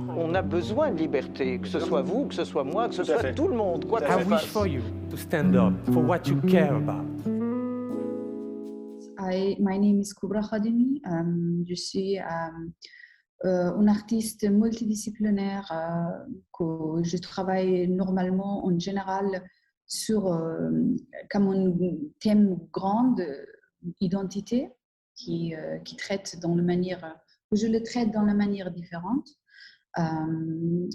On a besoin de liberté, que ce soit vous, que ce soit moi, que ce soit tout le monde, quoi qu'on I wish fasse. for you to stand up for what you care about. My name is Kubra Khademi. Je suis une artiste multidisciplinaire. Que je travaille normalement en général sur comme un thème grande identité qui traite dans la manière, je le traite dans la manière différente.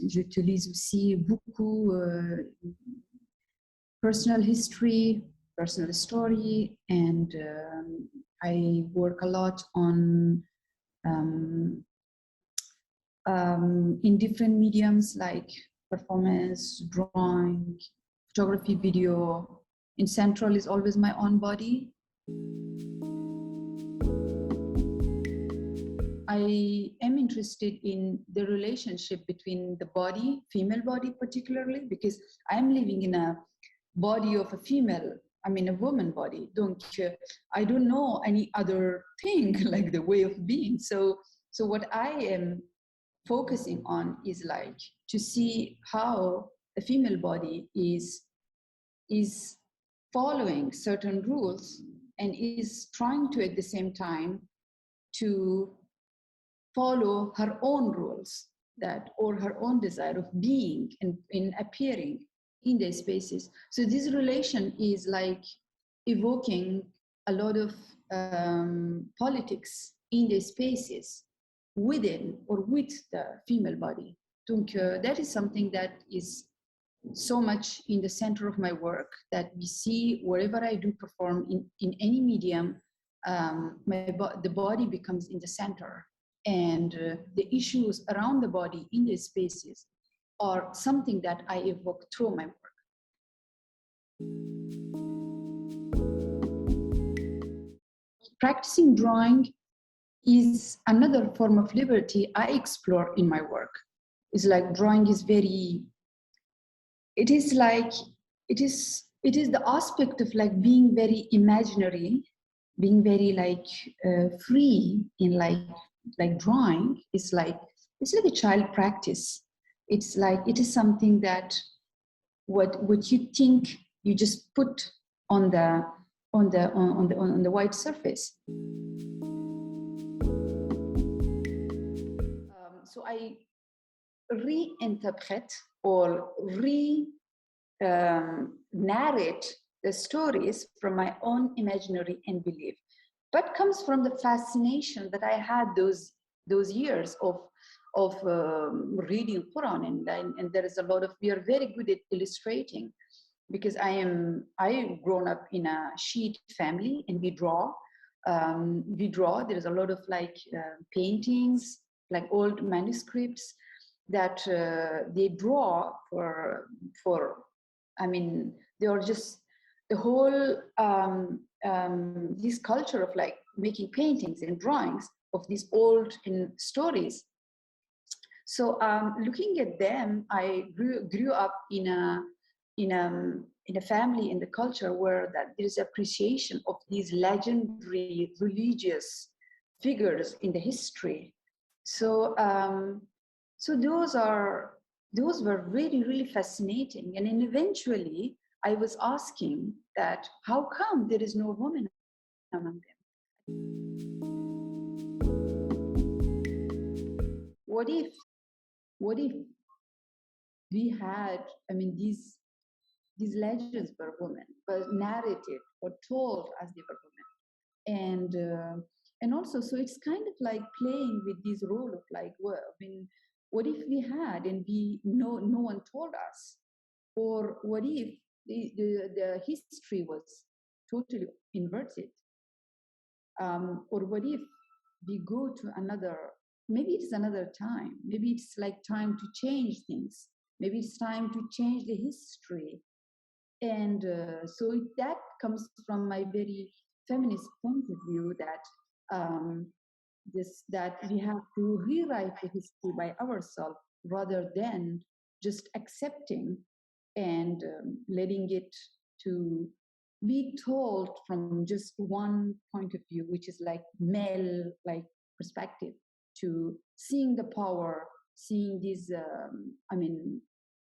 J'utilise aussi beaucoup personal history, personal story, and I work a lot on in different mediums like performance, drawing, photography, video. In central is always my own body. I am interested in the relationship between the body, female body particularly, because I am living in a body of a female, I mean a woman body. I don't know any other thing like the way of being. So what I am focusing on is like to see how a female body is following certain rules and is trying to at the same time to follow her own rules or her own desire of being and in appearing in their spaces. So this relation is like evoking a lot of politics in their spaces within or with the female body. That is something that is so much in the center of my work, that we see wherever I do perform in any medium, the body becomes in the center. And the issues around the body in these spaces are something that I evoke through my work. Practicing drawing is another form of liberty I explore in my work. It's like drawing is it is the aspect of like being very imaginary, being very like free in like drawing. It's like a child practice. It's like it is something that what you think you just put on the white surface. So I reinterpret or narrate the stories from my own imaginary and belief, but comes from the fascination that I had those years of reading Quran, and there is a lot of, we are very good at illustrating, because I grown up in a Shiite family and we draw. There is a lot of like paintings, like old manuscripts that they draw for I mean, they are just the whole this culture of like making paintings and drawings of these old stories. So looking at them, I grew up in a family, in the culture where that there is appreciation of these legendary religious figures in the history. So those were really, really fascinating. And then eventually I was asking that, how come there is no woman among them? What if we had, I mean, these legends were women, were narrated or told as they were women. And also, so it's kind of like playing with this role of like, well, I mean, what if we had and no one told us? Or what if the history was totally inverted? Or what if we go to maybe it's another time. Maybe it's like time to change things. Maybe it's time to change the history. And so that comes from my very feminist point of view, that we have to rewrite the history by ourselves rather than just accepting and letting it to be told from just one point of view, which is like male like perspective, to seeing the power seeing this,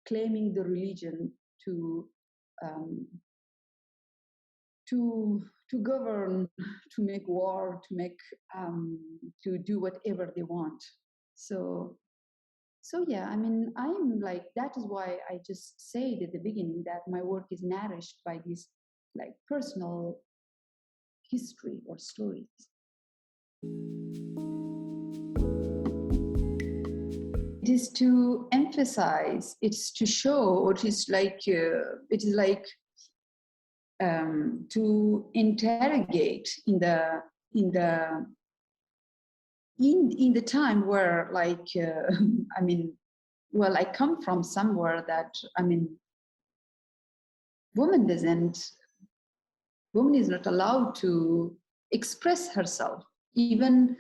claiming the religion to govern, to make war, to do whatever they want. So yeah, I'm like, that is why I just said at the beginning that my work is nourished by this like personal history or stories. It is to emphasize, it's to show, it is like to interrogate in the time where I come from somewhere that woman is not allowed to express herself, even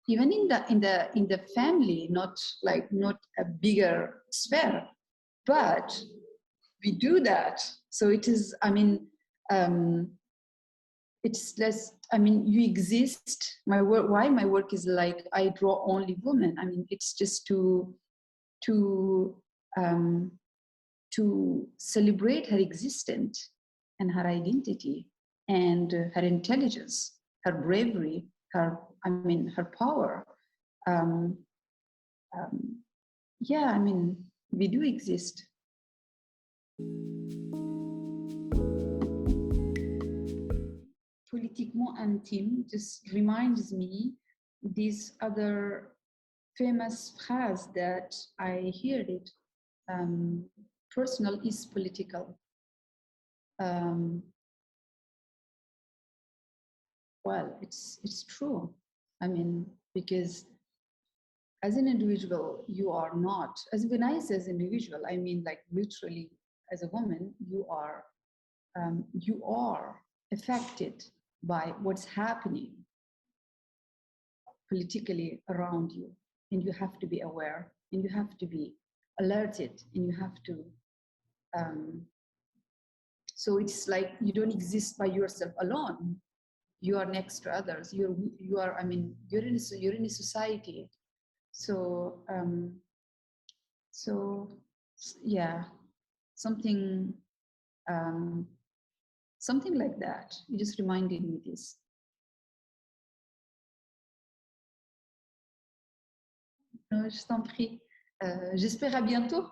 in the family, not a bigger sphere, but we do that. So it is, it's less, you exist. Why my work is like, I draw only women. It's just to celebrate her existence and her identity and her intelligence, her bravery, her power. We do exist. Politiquement Intime just reminds me this other famous phrase that I heard it. Personal is political. Well, it's true. Because as an individual, you are not, when I say as an individual, I mean like literally as a woman, you are affected by what's happening politically around you, and you have to be aware, and you have to be alerted, and you have to so it's like you don't exist by yourself alone. You are next to others. You're in a society. So yeah, something like that. You just reminded me this. Je t'en prie. J'espère à bientôt.